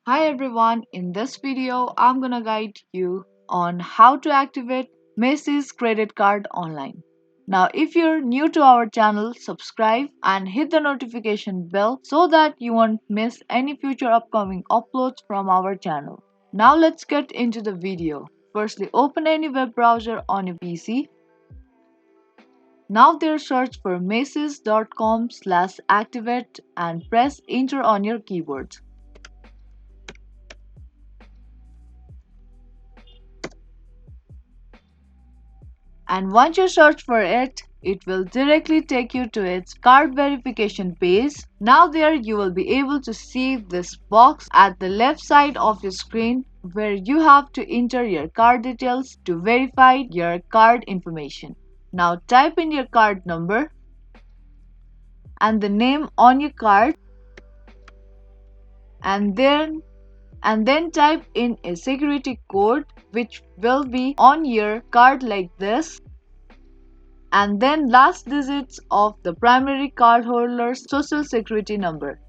Hi everyone, in this video I'm gonna guide you on how to activate Macy's credit card online. Now if you're new to our channel, subscribe and hit the notification bell so that you won't miss any future upcoming uploads from our channel. Now let's get into the video. Firstly, open any web browser on your PC. Now there search for macys.com/activate and press enter on your keyboard. And once you search for it, it will directly take you to its card verification page. Now there you will be able to see this box at the left side of your screen where you have to enter your card details to verify your card information. Now type in your card number and the name on your card, and then type in a security code which will be on your card like this, and then last digits of the primary cardholder's social security number,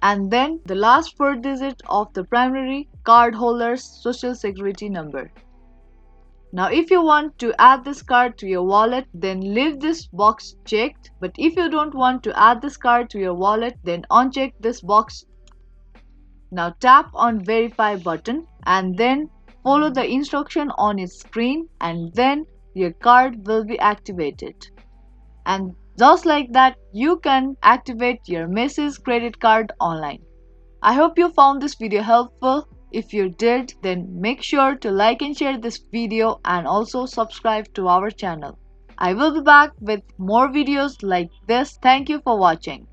and then the last four digits of the primary cardholder's social security number. Now if you want to add this card to your wallet, then leave this box checked, but if you don't want to add this card to your wallet, then uncheck this box. Now tap on verify button and then follow the instruction on its screen, and then your card will be activated. And just like that, you can activate your Macy's credit card online. I hope you found this video helpful. If you did, then make sure to like and share this video and also subscribe to our channel. I will be back with more videos like this. Thank you for watching.